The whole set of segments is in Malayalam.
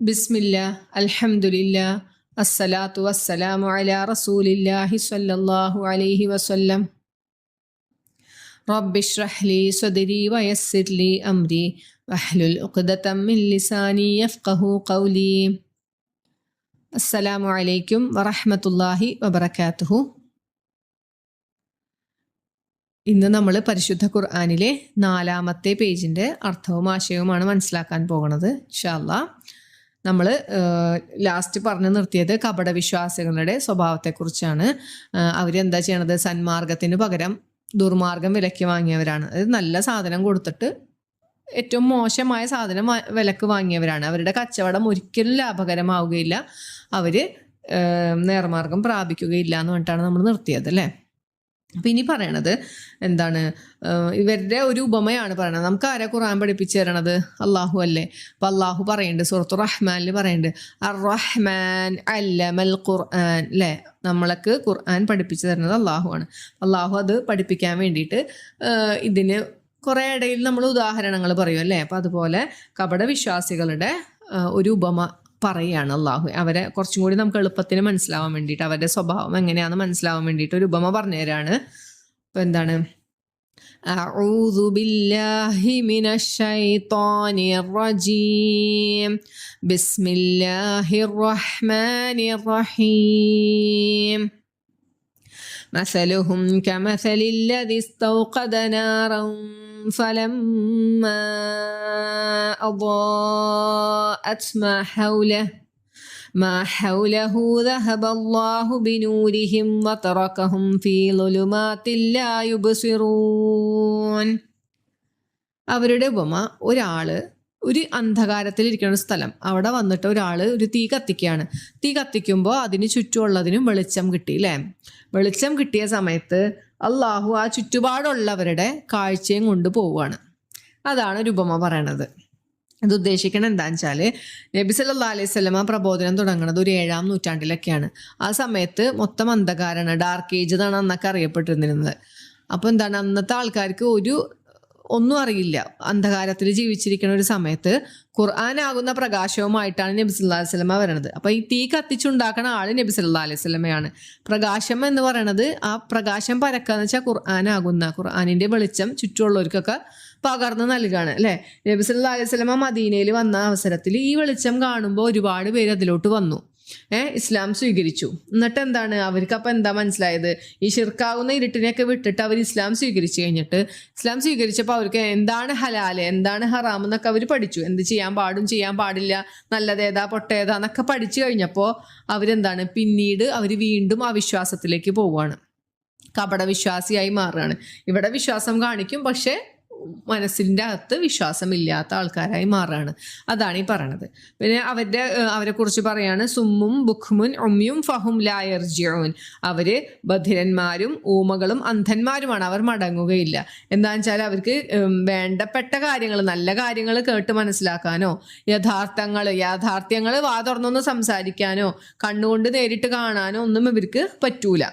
ബിസ്മില്ലാ അൽഹംദുലില്ലാ അസ്സലാത്തു വസ്സലാമു അലാ റസൂലില്ലാഹി സ്വല്ലല്ലാഹു അലൈഹി വസല്ലം. റബ്ബിശ്റഹ് ലി സ്വദ്രി വയസ്സിർ ലി അംരി വഹ്ലുൽ ഉഖ്ദതം മിൻ ലിസാനി യഫ്ഖഹു ഖൗലി. അസ്സലാമു അലൈക്കും വറഹ്മത്തുള്ളാഹി വബറകാതുഹു. ഇന്ന് നമ്മൾ പരിശുദ്ധ ഖുർആനിലെ 4-ാമത്തെ പേജിൻ്റെ അർത്ഥവും ആശയവുമാണ് മനസ്സിലാക്കാൻ പോകുന്നത്. ഇൻഷാ അല്ലാഹ്. നമ്മൾ ലാസ്റ്റ് പറഞ്ഞു നിർത്തിയത് കപടവിശ്വാസികളുടെ സ്വഭാവത്തെക്കുറിച്ചാണ്. അവരെന്താ ചെയ്യണത്? സന്മാർഗത്തിന് പകരം ദുർമാർഗം വിലയ്ക്ക് വാങ്ങിയവരാണ്. അത് നല്ല സാധനം കൊടുത്തിട്ട് ഏറ്റവും മോശമായ സാധനം വിലക്ക് വാങ്ങിയവരാണ്. അവരുടെ കച്ചവടം ഒരിക്കലും ലാഭകരമാവുകയില്ല, അവർ നേർമാർഗം പ്രാപിക്കുകയില്ല എന്ന് പറഞ്ഞിട്ടാണ് നമ്മൾ നിർത്തിയത് അല്ലേ. അപ്പം ഇനി പറയണത് എന്താണ്? ഇവരുടെ ഒരു ഉപമയാണ് പറയണത്. നമുക്ക് ആരാ ഖുർആൻ പഠിപ്പിച്ചു തരണത്? അള്ളാഹു അല്ലേ. അപ്പം അള്ളാഹു പറയുന്നുണ്ട്, സൂറത്തു റഹ്മാനിൽ പറയുന്നുണ്ട്, അർ റഹ്മാൻ അല്ലമൽ ഖുർആൻ അല്ലേ. നമ്മൾക്ക് ഖുർആൻ പഠിപ്പിച്ചു തരുന്നത് അള്ളാഹു ആണ്. അള്ളാഹു അത് പഠിപ്പിക്കാൻ വേണ്ടിയിട്ട് ഇതിന് കുറേ ഇടയിൽ നമ്മൾ ഉദാഹരണങ്ങൾ പറയും അല്ലേ. അപ്പം അതുപോലെ കപടവിശ്വാസികളുടെ ഒരു ഉപമ പറയുകയാണ് അള്ളാഹു. അവരെ കുറച്ചും കൂടി നമുക്ക് എളുപ്പത്തിന് മനസ്സിലാവാൻ വേണ്ടിയിട്ട്, അവരുടെ സ്വഭാവം എങ്ങനെയാണെന്ന് മനസ്സിലാവാൻ വേണ്ടിയിട്ട് ഒരു ഉപമ പറഞ്ഞു തരാണ്. അപ്പം എന്താണ്? അഊദു ബില്ലാഹി മിനശ് ശൈത്വാനിർ റജീം ബിസ്മില്ലാഹിർ റഹ്മാനിർ റഹീം. مثلهم كمثل الذي استوقد نارا فلما أضاءت ما حوله ذهب الله بنورهم وتركهم في ظلمات لا يبصرون. അവരുടെ ഉപമ, ഒരു അന്ധകാരത്തിലിരിക്കുന്ന സ്ഥലം, അവിടെ വന്നിട്ട് ഒരാൾ ഒരു തീ കത്തിക്കുകയാണ്. തീ കത്തിക്കുമ്പോൾ അതിന് ചുറ്റുമുള്ളതിനും വെളിച്ചം കിട്ടി അല്ലേ. വെളിച്ചം കിട്ടിയ സമയത്ത് അള്ളാഹു ആ ചുറ്റുപാടുള്ളവരുടെ കാഴ്ചയും കൊണ്ട് പോവുകയാണ്. അതാണ് ഒരു ഉപമ പറയണത്. ഇത് ഉദ്ദേശിക്കണം എന്താണെന്ന് വെച്ചാൽ, നബി സല്ലല്ലാഹു അലൈഹി വസല്ലമ പ്രബോധനം തുടങ്ങുന്നത് ഒരു 7-ാം നൂറ്റാണ്ടിലൊക്കെയാണ്. ആ സമയത്ത് മൊത്തം അന്ധകാരാണ്, ഡാർക്ക് ഏജ് എന്നാണ് അന്നൊക്കെ അറിയപ്പെട്ടിരുന്നത്. അപ്പോൾ എന്താണ്, അന്നത്തെ ആൾക്കാർക്ക് ഒന്നും അറിയില്ല. അന്ധകാരത്തിൽ ജീവിച്ചിരിക്കുന്ന ഒരു സമയത്ത് ഖുർആനാകുന്ന പ്രകാശവുമായിട്ടാണ് നബി സല്ലല്ലാഹു അലൈഹി വസല്ലമ വരുന്നത്. അപ്പോൾ ഈ തീ കത്തിച്ചുണ്ടാക്കുന്ന ആള് നബി സല്ലല്ലാഹു അലൈഹി വസല്ലമയാണ്. പ്രകാശം എന്ന് പറയുന്നത്, ആ പ്രകാശം പരക്കാന്ന് വെച്ചാൽ ഖുർആനിന്റെ വെളിച്ചം ചുറ്റുമുള്ളവർക്കൊക്കെ പകർന്ന് നൽകുകയാണ് അല്ലേ. നബി സല്ലല്ലാഹു അലൈഹി വസല്ലമ മദീനയിൽ വന്ന അവസരത്തിൽ ഈ വെളിച്ചം കാണുമ്പോൾ ഒരുപാട് പേര് അതിലോട്ട് വന്നു, ഇസ്ലാം സ്വീകരിച്ചു. എന്നിട്ട് എന്താണ്, അവർക്ക് അപ്പം എന്താ മനസ്സിലായത്? ഈ ശിർക്കാവുന്ന ഇരുട്ടിനെയൊക്കെ വിട്ടിട്ട് അവർ ഇസ്ലാം സ്വീകരിച്ചു കഴിഞ്ഞിട്ട്, ഇസ്ലാം സ്വീകരിച്ചപ്പോൾ അവർക്ക് എന്താണ് ഹലാല്, എന്താണ് ഹറാം എന്നൊക്കെ അവർ പഠിച്ചു. എന്ത് ചെയ്യാൻ പാടും ചെയ്യാൻ പാടില്ല, നല്ലതേതാ പൊട്ടേതാ എന്നൊക്കെ പഠിച്ചു കഴിഞ്ഞപ്പോൾ അവരെന്താണ്, പിന്നീട് അവർ വീണ്ടും ആ വിശ്വാസത്തിലേക്ക് പോവുകയാണ്, കപടവിശ്വാസിയായി മാറുകയാണ്. ഇവിടെ വിശ്വാസം കാണിക്കും, പക്ഷേ മനസ്സിൻ്റെ അകത്ത് വിശ്വാസമില്ലാത്ത ആൾക്കാരായി മാറുകയാണ്. അതാണ് ഈ പറയണത്. പിന്നെ അവരെ കുറിച്ച് പറയാണ്, സുമ്മും ബുഖ്മുൻ ഉമ്യും ഫഹും ലാ യർജിഊൻ. അവര് ബധിരന്മാരും ഊമകളും അന്ധന്മാരുമാണ്, അവർ മടങ്ങുകയില്ല. എന്താണെന്ന് വെച്ചാൽ അവർക്ക് വേണ്ടപ്പെട്ട കാര്യങ്ങൾ, നല്ല കാര്യങ്ങൾ കേട്ട് മനസ്സിലാക്കാനോ, യാഥാർത്ഥ്യങ്ങൾ വാ തുറന്നൊന്ന് സംസാരിക്കാനോ, കണ്ണുകൊണ്ട് നേരിട്ട് കാണാനോ ഒന്നും ഇവർക്ക് പറ്റൂല.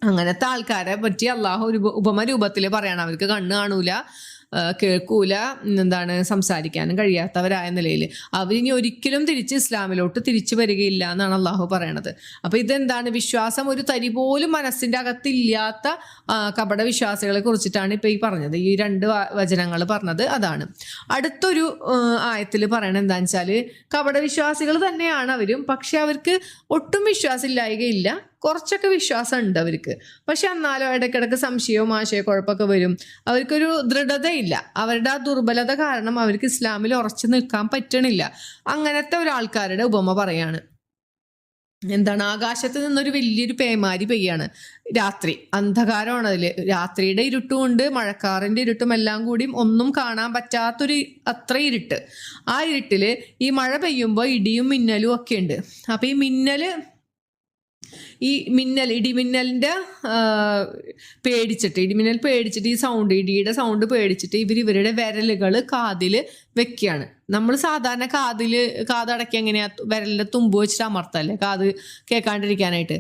അങ്ങനത്തെ ആൾക്കാരെ പറ്റി അള്ളാഹു ഒരു ഉപമ രൂപത്തിൽ പറയണം. അവർക്ക് കണ്ണ് കാണൂല, കേൾക്കൂല, സംസാരിക്കാനും കഴിയാത്തവരായ നിലയിൽ അവരിനി ഒരിക്കലും തിരിച്ച് ഇസ്ലാമിലോട്ട് തിരിച്ചു വരികയില്ല എന്നാണ് അള്ളാഹു പറയണത്. അപ്പോൾ ഇതെന്താണ്? വിശ്വാസം ഒരു തരി പോലും മനസ്സിൻ്റെ അകത്തില്ലാത്ത കപട വിശ്വാസികളെ കുറിച്ചിട്ടാണ് ഇപ്പോൾ ഈ പറഞ്ഞത്. ഈ 2 വചനങ്ങൾ പറഞ്ഞത് അതാണ്. അടുത്തൊരു ആയത്തിൽ പറയണത് എന്താണെന്ന് വെച്ചാൽ, കപട വിശ്വാസികൾ തന്നെയാണ് അവരും, പക്ഷെ അവർക്ക് ഒട്ടും വിശ്വാസമില്ലായ്കയില്ല, കുറച്ചൊക്കെ വിശ്വാസം ഉണ്ട് അവർക്ക്. പക്ഷെ എന്നാലും ഇടയ്ക്കിടയ്ക്ക് സംശയവും ആശയക്കുഴപ്പമൊക്കെ വരും. അവർക്കൊരു ദൃഢതയില്ല. അവരുടെ ആ ദുർബലത കാരണം അവർക്ക് ഇസ്ലാമിൽ ഉറച്ചു നിൽക്കാൻ പറ്റണില്ല. അങ്ങനത്തെ ഒരാൾക്കാരുടെ ഉപമ പറയാണ്. എന്താണ്? ആകാശത്ത് നിന്നൊരു വലിയൊരു പേമാരി പെയ്യാണ്. രാത്രി അന്ധകാരമാണ്, അതിൽ രാത്രിയുടെ ഇരുട്ടും ഉണ്ട്, മഴക്കാറിൻ്റെ ഇരുട്ടും എല്ലാം കൂടിയും ഒന്നും കാണാൻ പറ്റാത്തൊരു അത്ര ഇരുട്ട്. ആ ഇരുട്ടിൽ ഈ മഴ പെയ്യുമ്പോൾ ഇടിയും മിന്നലും ഒക്കെ ഉണ്ട്. അപ്പം ഈ ഈ ഇടിമിന്നലിൻ്റെ ഇടിമിന്നൽ പേടിച്ചിട്ട് ഈ സൗണ്ട്, ഇടിയുടെ സൗണ്ട് പേടിച്ചിട്ട് ഇവരുടെ വിരലുകൾ കാതിൽ വെക്കുകയാണ്. നമ്മൾ സാധാരണ കാതടക്കി എങ്ങനെയാ വിരലിൻ്റെ തുമ്പ് വെച്ചിട്ട് അമർത്തല്ലേ കാത് കേൾക്കാണ്ടിരിക്കാനായിട്ട്.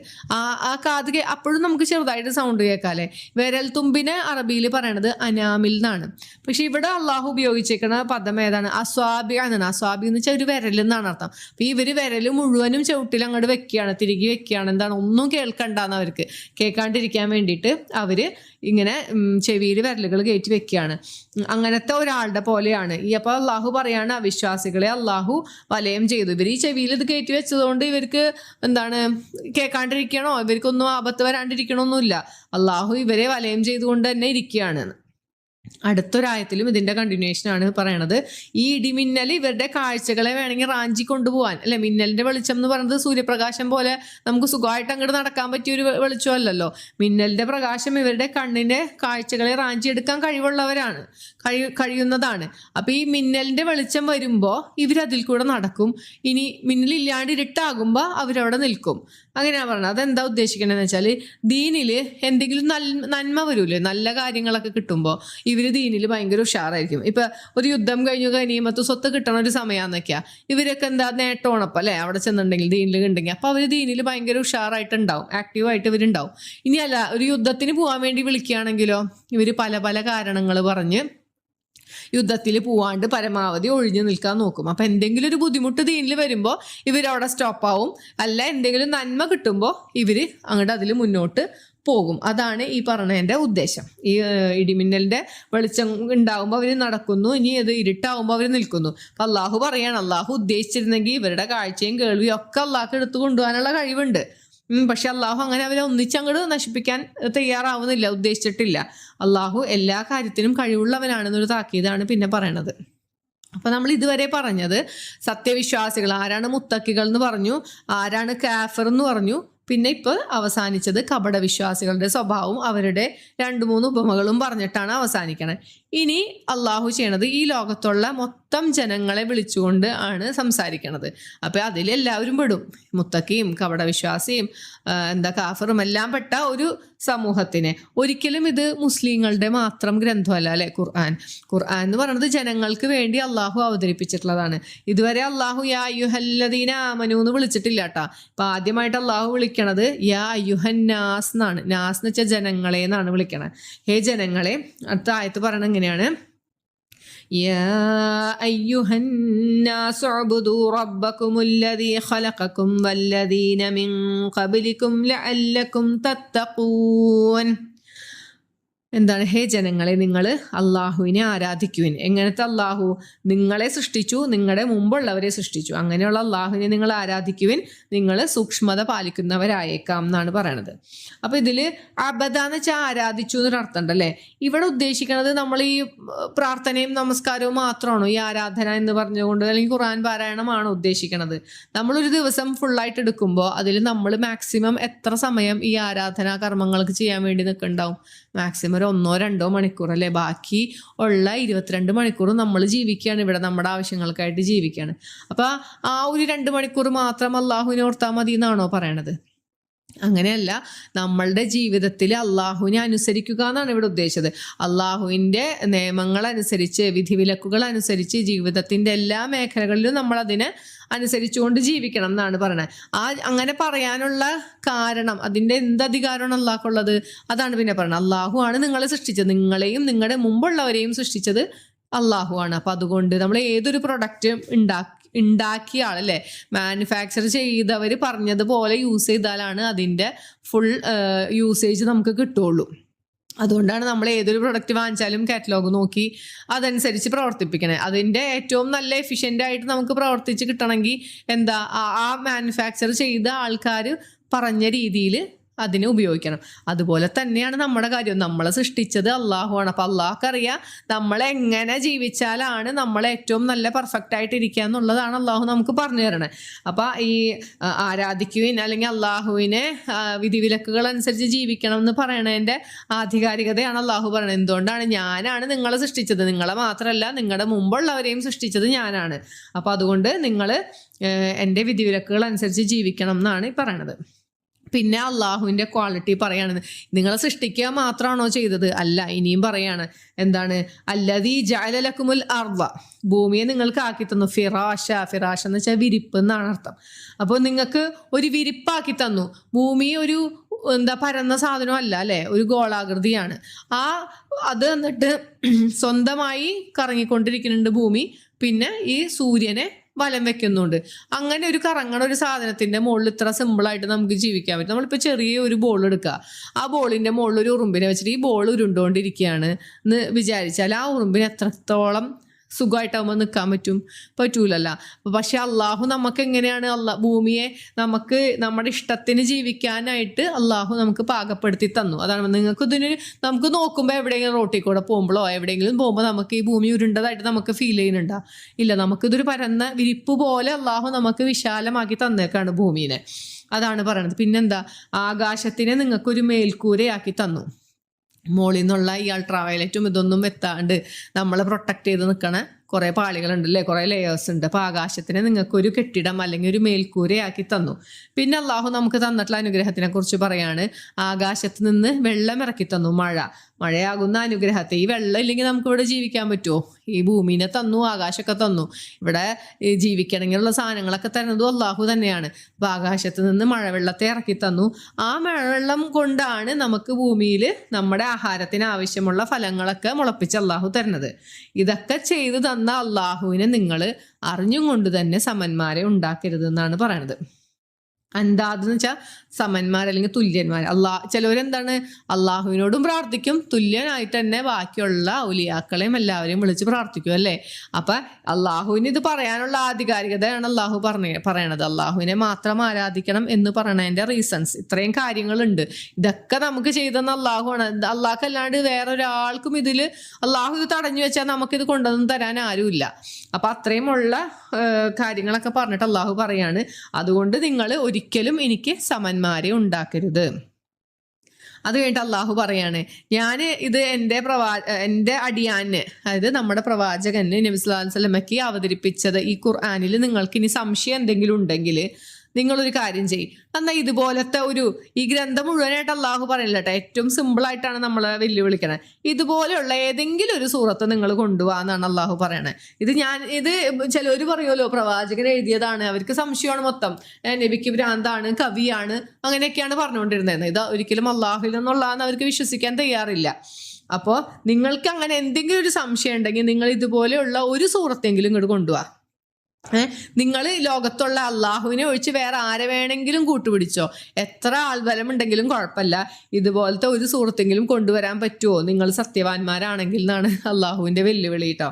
ആ കാത് അപ്പോഴും നമുക്ക് ചെറുതായിട്ട് സൗണ്ട് കേൾക്കാല്ലേ. വിരൽ തുമ്പിനെ അറബിയിൽ പറയണത് അനാമിൽ എന്നാണ്. പക്ഷെ ഇവിടെ അള്ളാഹു ഉപയോഗിച്ചേക്കുന്ന പദം ഏതാണ്? അസ്വാബി എന്നാണ്. അസ്വാബി എന്ന് വെച്ചാൽ ഒരു വിരൽ എന്നാണ് അർത്ഥം. അപ്പൊ ഇവര് വിരൽ മുഴുവനും ചവിട്ടിൽ അങ്ങോട്ട് വെക്കുകയാണ്, തിരികെ വെക്കുകയാണ്. എന്താണ്? ഒന്നും കേൾക്കണ്ടെന്ന് അവർക്ക് കേൾക്കാണ്ടിരിക്കാൻ വേണ്ടിയിട്ട് അവര് ഇങ്ങനെ ചെവിയിൽ വിരലുകൾ കയറ്റി വെക്കുകയാണ്. അങ്ങനത്തെ ഒരാളുടെ പോലെയാണ് ഈ. അപ്പൊ അള്ളാഹു പറയാണ് അവിശ്വാസികളെ അള്ളാഹു വലയം ചെയ്തു. ഇവർ ഈ ചെവിയിൽ ഇത് കയറ്റി വെച്ചതുകൊണ്ട് ഇവർക്ക് എന്താണ് കേൾക്കാണ്ടിരിക്കണോ, ഇവർക്കൊന്നും ആപത്ത് വരാണ്ടിരിക്കണമൊന്നുമില്ല. അള്ളാഹു ഇവരെ വലയം ചെയ്തുകൊണ്ട് തന്നെ ഇരിക്കുകയാണ്. അടുത്തൊരായത്തിലും ഇതിന്റെ കണ്ടിന്യൂഷൻ ആണ് പറയണത്. ഈ ഇടിമിന്നൽ ഇവരുടെ കാഴ്ചകളെ വേണമെങ്കിൽ റാഞ്ചി കൊണ്ടുപോകാൻ, അല്ലെ? മിന്നലിന്റെ വെളിച്ചം എന്ന് പറയുന്നത് സൂര്യപ്രകാശം പോലെ നമുക്ക് സുഖമായിട്ട് അങ്ങോട്ട് നടക്കാൻ പറ്റിയ ഒരു വെളിച്ചമല്ലല്ലോ. മിന്നലിന്റെ പ്രകാശം ഇവരുടെ കണ്ണിന്റെ കാഴ്ചകളെ റാഞ്ചി എടുക്കാൻ കഴിയുന്നതാണ്. അപ്പൊ ഈ മിന്നലിന്റെ വെളിച്ചം വരുമ്പോ ഇവരതിൽ കൂടെ നടക്കും. ഇനി മിന്നലില്ലാണ്ട് ഇരുട്ടാകുമ്പോ അവരവിടെ നിൽക്കും. അങ്ങനെയാ പറഞ്ഞത്. അതെന്താ ഉദ്ദേശിക്കണമെന്ന് വെച്ചാൽ ദീനില് എന്തെങ്കിലും നന്മ വരൂലേ, നല്ല കാര്യങ്ങളൊക്കെ കിട്ടുമ്പോൾ ഇവര് ദീനിൽ ഭയങ്കര ഉഷാറായിരിക്കും. ഇപ്പൊ ഒരു യുദ്ധം കഴിഞ്ഞു ഗനീമത്ത് സ്വത്ത് കിട്ടണ ഒരു സമയാന്നൊക്കെയാ ഇവരൊക്കെ എന്താ നേട്ടോണപ്പം അല്ലെ, അവിടെ ചെന്നിട്ടുണ്ടെങ്കിൽ ദീനിൽ ഉണ്ടെങ്കിൽ അപ്പൊ അവര് ദീനിൽ ഭയങ്കര ഉഷാറായിട്ടുണ്ടാവും, ആക്റ്റീവായിട്ട് ഇവരുണ്ടാവും. ഇനി അല്ല, ഒരു യുദ്ധത്തിന് പോകാൻ വേണ്ടി വിളിക്കുകയാണെങ്കിലോ ഇവര് പല പല കാരണങ്ങൾ പറഞ്ഞ് യുദ്ധത്തിൽ പോവാണ്ട് പരമാവധി ഒഴിഞ്ഞു നിൽക്കാൻ നോക്കും. അപ്പൊ എന്തെങ്കിലും ഒരു ബുദ്ധിമുട്ട് ദീനിൽ വരുമ്പോൾ ഇവരവിടെ സ്റ്റോപ്പാവും. അല്ല, എന്തെങ്കിലും നന്മ കിട്ടുമ്പോൾ ഇവര് അങ്ങോട്ട് അതിൽ മുന്നോട്ട് പോകും. അതാണ് ഈ പറഞ്ഞതിന്റെ ഉദ്ദേശം. ഈ ഇടിമിന്നലിന്റെ വെളിച്ചം ഉണ്ടാവുമ്പോൾ അവർ നടക്കുന്നു, ഇനി അത് ഇരുട്ടാവുമ്പോൾ അവർ നിൽക്കുന്നു. അപ്പൊ അള്ളാഹു പറയാണ്, അള്ളാഹു ഉദ്ദേശിച്ചിരുന്നെങ്കിൽ ഇവരുടെ കാഴ്ചയും കേൾവിയും ഒക്കെ അള്ളാഹ് എടുത്തു കൊണ്ടുപോകാനുള്ള കഴിവുണ്ട്. പക്ഷെ അള്ളാഹു അങ്ങനെ അവരെ ഒന്നിച്ചങ്ങോട്ട് നശിപ്പിക്കാൻ തയ്യാറാവുന്നില്ല, ഉദ്ദേശിച്ചിട്ടില്ല. അള്ളാഹു എല്ലാ കാര്യത്തിനും കഴിവുള്ളവനാണെന്നൊരു താക്കീതാണ് പിന്നെ പറയണത്. അപ്പൊ നമ്മൾ ഇതുവരെ പറഞ്ഞത് സത്യവിശ്വാസികൾ ആരാണ്, മുത്തക്കികൾ എന്ന് പറഞ്ഞു, ആരാണ് കാഫിർ എന്ന് പറഞ്ഞു. പിന്നെ ഇപ്പൊ അവസാനിച്ചത് കപടവിശ്വാസികളുടെ സ്വഭാവവും അവരുടെ 2-3 ഉപമകളും പറഞ്ഞിട്ടാണ് അവസാനിക്കണത്. ഇനി അള്ളാഹു ചെയ്യണത് ഈ ലോകത്തുള്ള മൊത്തം ജനങ്ങളെ വിളിച്ചുകൊണ്ട് ആണ് സംസാരിക്കണത്. അപ്പൊ അതിലെല്ലാവരും പെടും, മുത്തക്കിയും കപടവിശ്വാസിയും കാഫറും എല്ലാം പെട്ട ഒരു സമൂഹത്തിനെ. ഒരിക്കലും ഇത് മുസ്ലിങ്ങളുടെ മാത്രം ഗ്രന്ഥമല്ല അല്ലെ. ഖുർആൻ എന്ന് പറയുന്നത് ജനങ്ങൾക്ക് വേണ്ടി അള്ളാഹു അവതരിപ്പിച്ചിട്ടുള്ളതാണ്. ഇതുവരെ അള്ളാഹു യാ അയ്യുഹല്ലദീന ആമനു എന്ന് വിളിച്ചിട്ടില്ല കേട്ടാ. അപ്പൊ ആദ്യമായിട്ട് അള്ളാഹു വിളിക്കണത് യാ അയ്യുഹന്നാസ് എന്നാണ്. നാസ് എന്ന് വെച്ചാൽ ജനങ്ങളെ എന്നാണ് വിളിക്കണത്. ഹേ ജനങ്ങളെ. അടുത്ത ആയത്ത് പറയണ എങ്ങനെയാണ്? യാ അയ്യുഹന്നാസ് ഉഅ്ബുദൂ റബ്ബകുമുല്ലദീ ഖലഖകും വല്ലദീന മിൻ ഖബ്ലികും ലഅല്ലകും തത്തഖൂൻ. എന്താണ്? ഹേ ജനങ്ങളെ, നിങ്ങൾ അള്ളാഹുവിനെ ആരാധിക്കുവിൻ. എങ്ങനത്തെ അള്ളാഹു? നിങ്ങളെ സൃഷ്ടിച്ചു, നിങ്ങളുടെ മുമ്പുള്ളവരെ സൃഷ്ടിച്ചു. അങ്ങനെയുള്ള അള്ളാഹുവിനെ നിങ്ങൾ ആരാധിക്കുവിൻ, നിങ്ങൾ സൂക്ഷ്മത പാലിക്കുന്നവരായേക്കാം എന്നാണ് പറയണത്. അപ്പൊ ഇതില് അബദാന്ന് വെച്ചാൽ ആരാധിച്ചു എന്നൊരർത്ഥം ഉണ്ടല്ലേ. ഇവിടെ ഉദ്ദേശിക്കുന്നത് നമ്മൾ ഈ പ്രാർത്ഥനയും നമസ്കാരവും മാത്രമാണോ ഈ ആരാധന എന്ന് പറഞ്ഞുകൊണ്ട്, അല്ലെങ്കിൽ ഖുർആൻ പാരായണമാണോ ഉദ്ദേശിക്കണത്? നമ്മളൊരു ദിവസം ഫുള്ളായിട്ട് എടുക്കുമ്പോൾ അതിൽ നമ്മൾ മാക്സിമം എത്ര സമയം ഈ ആരാധനാ കർമ്മങ്ങൾക്ക് ചെയ്യാൻ വേണ്ടി നിൽക്കുന്നുണ്ടാവും? മാക്സിമം ഒരു 1-2 മണിക്കൂർ അല്ലെ. ബാക്കി ഉള്ള 22 മണിക്കൂർ നമ്മൾ ജീവിക്കുകയാണ്, ഇവിടെ നമ്മുടെ ആവശ്യങ്ങൾക്കായിട്ട് ജീവിക്കുകയാണ്. അപ്പൊ ആ ഒരു 2 മണിക്കൂർ മാത്രം അള്ളാഹുവിനെ ഓർത്താൽ മതി എന്നാണോ പറയണത്? അങ്ങനെയല്ല. നമ്മളുടെ ജീവിതത്തിൽ അള്ളാഹുവിനെ അനുസരിക്കുക എന്നാണ് ഇവിടെ ഉദ്ദേശിച്ചത്. അള്ളാഹുവിൻ്റെ നിയമങ്ങൾ അനുസരിച്ച്, വിധിവിലക്കുകൾ അനുസരിച്ച് ജീവിതത്തിൻ്റെ എല്ലാ മേഖലകളിലും നമ്മൾ അതിനെ അനുസരിച്ചുകൊണ്ട് ജീവിക്കണം എന്നാണ് പറയുന്നത്. അങ്ങനെ പറയാനുള്ള കാരണം, അതിൻ്റെ എന്ത് അധികാരമാണ് അള്ളാഹുള്ളത്? അതാണ് പിന്നെ പറയുന്നത്. അള്ളാഹു ആണ് നിങ്ങളെ സൃഷ്ടിച്ചത്, നിങ്ങളെയും നിങ്ങളുടെ മുമ്പുള്ളവരെയും സൃഷ്ടിച്ചത് അള്ളാഹു ആണ്. അപ്പൊ അതുകൊണ്ട് നമ്മൾ ഏതൊരു പ്രൊഡക്റ്റ് ഉണ്ടാക്കിയ ആളല്ലേ, മാനുഫാക്ചർ ചെയ്തവർ പറഞ്ഞതുപോലെ യൂസ് ചെയ്താലാണ് അതിൻ്റെ ഫുൾ യൂസേജ് നമുക്ക് കിട്ടുള്ളൂ. അതുകൊണ്ടാണ് നമ്മൾ ഏതൊരു പ്രൊഡക്റ്റ് വാങ്ങിച്ചാലും കാറ്റലോഗ് നോക്കി അതനുസരിച്ച് പ്രവർത്തിപ്പിക്കണേ. അതിൻ്റെ ഏറ്റവും നല്ല എഫിഷ്യൻ്റ് ആയിട്ട് നമുക്ക് പ്രവർത്തിച്ച് കിട്ടണമെങ്കിൽ ആ മാനുഫാക്ചർ ചെയ്ത ആൾക്കാർ പറഞ്ഞ രീതിയിൽ അതിനെ ഉപയോഗിക്കണം. അതുപോലെ തന്നെയാണ് നമ്മുടെ കാര്യം. നമ്മളെ സൃഷ്ടിച്ചത് അള്ളാഹുവാണ്. അപ്പം അള്ളാഹ്ക്കറിയാം നമ്മളെങ്ങനെ ജീവിച്ചാലാണ് നമ്മൾ ഏറ്റവും നല്ല പെർഫെക്റ്റ് ആയിട്ട് ഇരിക്കുക എന്നുള്ളതാണ് അള്ളാഹു നമുക്ക് പറഞ്ഞു തരണേ. അപ്പം ഈ ആരാധിക്കുവിൻ അല്ലെങ്കിൽ അള്ളാഹുവിനെ വിധിവിലക്കുകൾ അനുസരിച്ച് ജീവിക്കണം എന്ന് പറയണതിൻ്റെ ആധികാരികതയാണ് അള്ളാഹു പറയുന്നത്. എന്തുകൊണ്ടാണ്? ഞാനാണ് നിങ്ങളെ സൃഷ്ടിച്ചത്, നിങ്ങളെ മാത്രമല്ല നിങ്ങളുടെ മുമ്പുള്ളവരെയും സൃഷ്ടിച്ചത് ഞാനാണ്. അപ്പം അതുകൊണ്ട് നിങ്ങൾ എൻ്റെ വിധിവിലക്കുകൾ അനുസരിച്ച് ജീവിക്കണം എന്നാണ് ഈ പറയണത്. പിന്നെ അള്ളാഹുവിൻ്റെ ക്വാളിറ്റി പറയാണ്, നിങ്ങളെ സൃഷ്ടിക്കുക മാത്രമാണോ ചെയ്തത്? അല്ല, ഇനിയും പറയാണ് എന്താണ്, അല്ലദീ ജഅല ലക്കുമുൽ അർദ, ഭൂമിയെ നിങ്ങൾക്ക് ആക്കി തന്നു. ഫിറാഷ എന്ന് വെച്ചാൽ വിരിപ്പ് എന്നാണ് അർത്ഥം. അപ്പോൾ നിങ്ങൾക്ക് ഒരു വിരിപ്പാക്കി തന്നു. ഭൂമി ഒരു പരന്ന സാധനമല്ല അല്ലേ, ഒരു ഗോളാകൃതിയാണ്. അത് എന്നിട്ട് സ്വന്തമായി കറങ്ങിക്കൊണ്ടിരിക്കുന്നുണ്ട് ഭൂമി. പിന്നെ ഈ സൂര്യനെ വലം വെക്കുന്നുണ്ട്. അങ്ങനെ ഒരു കറങ്ങണ ഒരു സാധനത്തിന്റെ മുകളിൽ ഇത്ര സിമ്പിളായിട്ട് നമുക്ക് ജീവിക്കാൻ പറ്റും. നമ്മളിപ്പോൾ ചെറിയ ഒരു ബോൾ എടുക്കുക, ആ ബോളിന്റെ മുകളിൽ ഒരു ഉറുമ്പിനെ വെച്ചിട്ട് ഈ ബോൾ ഉരുണ്ടുകൊണ്ടിരിക്കുകയാണ് എന്ന് വിചാരിച്ചാൽ ആ ഉറുമ്പിന് എത്രത്തോളം സുഖമായിട്ടാകുമ്പോൾ നിൽക്കാൻ പറ്റൂലല്ല. പക്ഷെ അള്ളാഹു നമുക്ക് എങ്ങനെയാണ് ഭൂമിയെ നമുക്ക് നമ്മുടെ ഇഷ്ടത്തിന് ജീവിക്കാനായിട്ട് അള്ളാഹു നമുക്ക് പാകപ്പെടുത്തി തന്നു. അതാണ് നമുക്ക് നോക്കുമ്പോൾ എവിടെയെങ്കിലും റോട്ടിൽ കൂടെ പോകുമ്പോഴോ എവിടെയെങ്കിലും പോകുമ്പോൾ നമുക്ക് ഈ ഭൂമി ഉരുണ്ടതായിട്ട് നമുക്ക് ഫീൽ ചെയ്യുന്നുണ്ടോ? ഇല്ല, നമുക്കിതൊരു പരന്ന വിരിപ്പ് പോലെ അള്ളാഹു നമുക്ക് വിശാലമാക്കി തന്നേക്കാണ് ഭൂമിനെ. അതാണ് പറയണത്. പിന്നെന്താ, ആകാശത്തിനെ നിങ്ങൾക്കൊരു മേൽക്കൂരയാക്കി തന്നു. മോളിൽ നിന്നുള്ള ഈ അൾട്രാവയലറ്റും ഇതൊന്നും എത്താണ്ട് നമ്മളെ പ്രൊട്ടക്ട് ചെയ്ത് നിൽക്കണ കുറേ പാളികളുണ്ട് അല്ലേ, കുറേ ലെയേഴ്സ് ഉണ്ട്. അപ്പോൾ ആകാശത്തിന് നിങ്ങൾക്കൊരു കെട്ടിടം അല്ലെങ്കിൽ ഒരു മേൽക്കൂരയാക്കി തന്നു. പിന്നെ അള്ളാഹു നമുക്ക് തന്നിട്ടുള്ള അനുഗ്രഹത്തിനെ കുറിച്ച് പറയാണ്, ആകാശത്ത് നിന്ന് വെള്ളം ഇറക്കി തന്നു. മഴയാകുന്ന അനുഗ്രഹത്തെ. ഈ വെള്ളം ഇല്ലെങ്കിൽ നമുക്ക് ഇവിടെ ജീവിക്കാൻ പറ്റുമോ? ഈ ഭൂമിനെ തന്നു, ആകാശമൊക്കെ തന്നു. ഇവിടെ ജീവിക്കണമെങ്കിലുള്ള സാധനങ്ങളൊക്കെ തരുന്നതും അള്ളാഹു തന്നെയാണ്. അപ്പോൾ ആകാശത്ത് നിന്ന് മഴവെള്ളത്തെ ഇറക്കി തന്നു. ആ മഴവെള്ളം കൊണ്ടാണ് നമുക്ക് ഭൂമിയിൽ നമ്മുടെ ആഹാരത്തിന് ആവശ്യമുള്ള ഫലങ്ങളൊക്കെ മുളപ്പിച്ച് അള്ളാഹു തരുന്നത്. ഇതൊക്കെ ചെയ്തു തന്ന അള്ളാഹുവിനെ നിങ്ങൾ അറിഞ്ഞും കൊണ്ട് തന്നെ സമന്മാരെ ഉണ്ടാക്കരുതെന്നാണ് പറയണത്. അന്താദെന്ന് വെച്ചാൽ സമന്മാർ അല്ലെങ്കിൽ തുല്യന്മാർ. ചിലവരെന്താണ് അള്ളാഹുവിനോടും പ്രാർത്ഥിക്കും, തുല്യനായിട്ട് തന്നെ ബാക്കിയുള്ള ഔലിയാക്കളെയും എല്ലാവരെയും വിളിച്ച് പ്രാർത്ഥിക്കും അല്ലേ. അപ്പൊ അള്ളാഹുവിന് ഇത് പറയാനുള്ള ആധികാരികതയാണ് അള്ളാഹു പറയണത്. അള്ളാഹുവിനെ മാത്രം ആരാധിക്കണം എന്ന് പറയണതിന്റെ റീസൺസ് ഇത്രയും കാര്യങ്ങളുണ്ട്. ഇതൊക്കെ നമുക്ക് ചെയ്തെന്ന് അള്ളാഹുവാണ്. അള്ളാഹ് അല്ലാണ്ട് വേറൊരാൾക്കും അള്ളാഹു ഇത് തടഞ്ഞു വെച്ചാൽ നമുക്കിത് കൊണ്ടുവന്ന് തരാൻ ആരുമില്ല. അപ്പൊ അത്രയുമുള്ള കാര്യങ്ങളൊക്കെ പറഞ്ഞിട്ട് അള്ളാഹു പറയാണ്, അതുകൊണ്ട് നിങ്ങൾ ഒരിക്കലും എനിക്ക് സമന്മാരെ ഉണ്ടാക്കരുത്. അത് കഴിഞ്ഞിട്ട് അള്ളാഹു പറയാണ്, ഞാൻ ഇത് എൻ്റെ അടിയാന്, അതായത് നമ്മുടെ പ്രവാചകന് നബി സല്ലല്ലാഹു അലൈഹി വസല്ലമയ്ക്ക് അവതരിപ്പിച്ചത് ഈ ഖുർആനിൽ നിങ്ങൾക്ക് ഇനി സംശയം എന്തെങ്കിലും ഉണ്ടെങ്കിൽ നിങ്ങളൊരു കാര്യം ചെയ്യും. എന്നാൽ ഇതുപോലത്തെ ഈ ഗ്രന്ഥം മുഴുവനായിട്ട് അള്ളാഹു പറയില്ല കേട്ടോ, ഏറ്റവും സിമ്പിളായിട്ടാണ് നമ്മളെ വെല്ലുവിളിക്കണത്. ഇതുപോലെയുള്ള ഏതെങ്കിലും ഒരു സൂറത്ത് നിങ്ങൾ കൊണ്ടുപോകാന്നാണ് അള്ളാഹു പറയണത്. ഇത് ചിലവർ പറയുമല്ലോ പ്രവാചകൻ എഴുതിയതാണ്, അവർക്ക് സംശയമാണ് മൊത്തം, നബിക്ക് ഭ്രാന്താണ്, കവിയാണ്, അങ്ങനെയൊക്കെയാണ് പറഞ്ഞുകൊണ്ടിരുന്നത്. ഇത് ഒരിക്കലും അള്ളാഹുവിൽ നിന്നുള്ളതെന്ന് അവർക്ക് വിശ്വസിക്കാൻ തയ്യാറില്ല. അപ്പോൾ നിങ്ങൾക്ക് അങ്ങനെ എന്തെങ്കിലും ഒരു സംശയം ഉണ്ടെങ്കിൽ നിങ്ങൾ ഇതുപോലെയുള്ള ഒരു സൂറത്തെങ്കിലും ഇങ്ങോട്ട് കൊണ്ടുപോവാ. നിങ്ങൾ ലോകത്തുള്ള അള്ളാഹുവിനെ ഒഴിച്ച് വേറെ ആരെ വേണമെങ്കിലും കൂട്ടുപിടിച്ചോ, എത്ര ആൾബലം ഉണ്ടെങ്കിലും കുഴപ്പമില്ല, ഇതുപോലത്തെ ഒരു സൂറത്തെങ്കിലും കൊണ്ടുവരാൻ പറ്റുമോ നിങ്ങൾ സത്യവാന്മാരാണെങ്കിൽ എന്നാണ് അള്ളാഹുവിൻ്റെ വെല്ലുവിളി കേട്ടോ.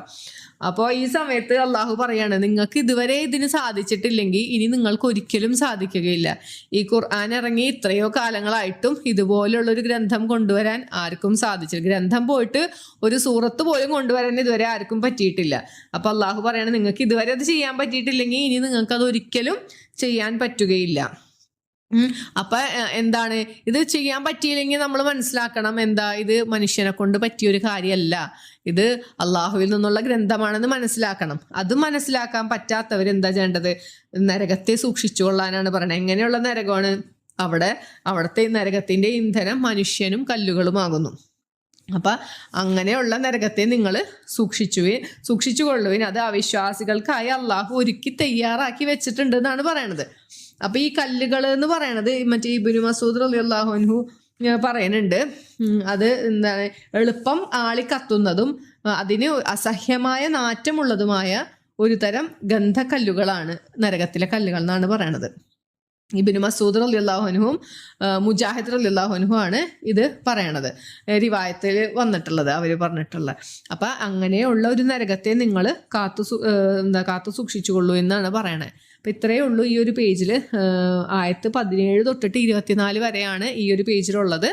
അപ്പോൾ ഈ സമയത്ത് അള്ളാഹു പറയാണ്, നിങ്ങൾക്ക് ഇതുവരെ ഇതിന് സാധിച്ചിട്ടില്ലെങ്കിൽ ഇനി നിങ്ങൾക്ക് ഒരിക്കലും സാധിക്കുകയില്ല. ഈ ഖുർആൻ ഇറങ്ങി ഇത്രയോ കാലങ്ങളായിട്ടും ഇതുപോലുള്ളൊരു ഗ്രന്ഥം കൊണ്ടുവരാൻ ആർക്കും സാധിച്ചില്ല. ഗ്രന്ഥം പോയിട്ട് ഒരു സൂറത്ത് പോലും കൊണ്ടുവരാൻ ഇതുവരെ ആർക്കും പറ്റിയിട്ടില്ല. അപ്പോൾ അള്ളാഹു പറയാണ്, നിങ്ങൾക്ക് ഇതുവരെ അത് ചെയ്യാൻ പറ്റിയിട്ടില്ലെങ്കിൽ ഇനി നിങ്ങൾക്ക് അത് ഒരിക്കലും ചെയ്യാൻ പറ്റുകയില്ല. അപ്പൊ എന്താണ്, ഇത് ചെയ്യാൻ പറ്റിയില്ലെങ്കിൽ നമ്മൾ മനസ്സിലാക്കണം, ഇത് മനുഷ്യനെ കൊണ്ട് പറ്റിയൊരു കാര്യമല്ല, ഇത് അള്ളാഹുവിൽ നിന്നുള്ള ഗ്രന്ഥമാണെന്ന് മനസ്സിലാക്കണം. അത് മനസ്സിലാക്കാൻ പറ്റാത്തവരെന്താ ചെയ്യേണ്ടത്? നരകത്തെ സൂക്ഷിച്ചു കൊള്ളാനാണ് പറയുന്നത്. എങ്ങനെയുള്ള നരകമാണ്? അവിടുത്തെ നരകത്തിന്റെ ഇന്ധനം മനുഷ്യനും കല്ലുകളുമാകുന്നു. അപ്പൊ അങ്ങനെയുള്ള നരകത്തെ നിങ്ങൾ സൂക്ഷിച്ചു കൊള്ളുവിൻ. അത് അവിശ്വാസികൾക്കായി അള്ളാഹു ഒരുക്കി തയ്യാറാക്കി വെച്ചിട്ടുണ്ട് എന്നാണ് പറയണത്. അപ്പൊ ഈ കല്ലുകൾ എന്ന് പറയണത് മറ്റേ ഇബ്നു മസ്ഊദ് റളിയല്ലാഹു അൻഹു പറയുന്നുണ്ട്, അത് എന്താണ്, എളുപ്പം ആളിക്കത്തുന്നതും അതിന് അസഹ്യമായ നാറ്റമുള്ളതുമായ ഒരു തരം ഗന്ധക്കല്ലുകളാണ് നരകത്തിലെ കല്ലുകൾ എന്നാണ് പറയണത്. ഇബ്നു മസ്ഊദ് റളിയല്ലാഹു അൻഹും മുജാഹിദ് റളിയല്ലാഹു അൻഹു ആണ് ഇത് പറയണത്, റിവായത്തിൽ വന്നിട്ടുള്ളത്, അവർ പറഞ്ഞിട്ടുള്ളത്. അപ്പം അങ്ങനെയുള്ള ഒരു നരകത്തെ നിങ്ങൾ കാത്തു സൂക്ഷിച്ചുകൊള്ളൂ എന്നാണ് പറയണത്. അപ്പം ഇത്രയേ ഉള്ളൂ ഈ ഒരു പേജിൽ. ആയത്ത് 17 തൊട്ടിട്ട് 24 വരെയാണ് ഈ ഒരു പേജിലുള്ളത്.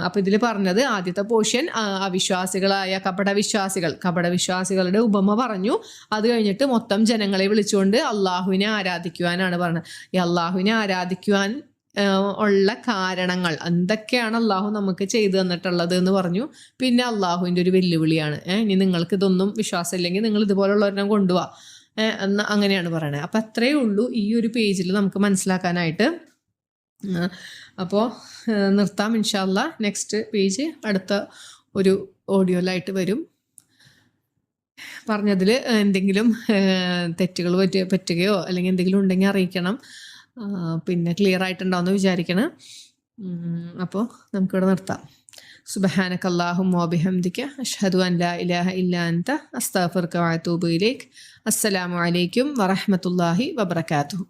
അപ്പം ഇതിൽ പറഞ്ഞത് ആദ്യത്തെ പോർഷൻ അവിശ്വാസികളായ കപടവിശ്വാസികളുടെ ഉപമ പറഞ്ഞു. അത് കഴിഞ്ഞിട്ട് മൊത്തം ജനങ്ങളെ വിളിച്ചുകൊണ്ട് അള്ളാഹുവിനെ ആരാധിക്കുവാനാണ് പറഞ്ഞത്. ഈ അള്ളാഹുവിനെ ആരാധിക്കുവാൻ ഉള്ള കാരണങ്ങൾ എന്തൊക്കെയാണ് അള്ളാഹു നമുക്ക് ചെയ്തു തന്നിട്ടുള്ളത് എന്ന് പറഞ്ഞു. പിന്നെ അള്ളാഹുവിൻ്റെ ഒരു വെല്ലുവിളിയാണ്, ഇനി നിങ്ങൾക്ക് ഇതൊന്നും വിശ്വാസം ഇല്ലെങ്കിൽ നിങ്ങൾ ഇതുപോലുള്ളവരെ കൊണ്ടുപോവാ എന്ന് അങ്ങനെയാണ് പറയണത്. അപ്പം അത്രയേ ഉള്ളൂ ഈ ഒരു പേജിൽ നമുക്ക് മനസ്സിലാക്കാനായിട്ട്. അപ്പോൾ നിർത്താം ഇൻഷാ അല്ലാ. നെക്സ്റ്റ് പേജ് അടുത്ത ഒരു ഓഡിയോയിലായിട്ട് വരും. പറഞ്ഞതിൽ എന്തെങ്കിലും തെറ്റുകൾ പറ്റുകയോ അല്ലെങ്കിൽ എന്തെങ്കിലും ഉണ്ടെങ്കിൽ അറിയിക്കണം. പിന്നെ ക്ലിയർ ആയിട്ടുണ്ടാവുമെന്ന് വിചാരിക്കണം. അപ്പോൾ നമുക്കിവിടെ നിർത്താം. സുബ്ഹാനക അല്ലാഹുമ്മ വബിഹംദിക അഷ്ഹദു അൻ ലാ ഇലാഹ ഇല്ലാ അൻത അസ്തഗ്ഫിറുക വഅതൂബു ഇലൈക്. അസ്സലാമു അലൈക്കും വറഹ്മത്തുള്ളാഹി വബറകാതുഹു.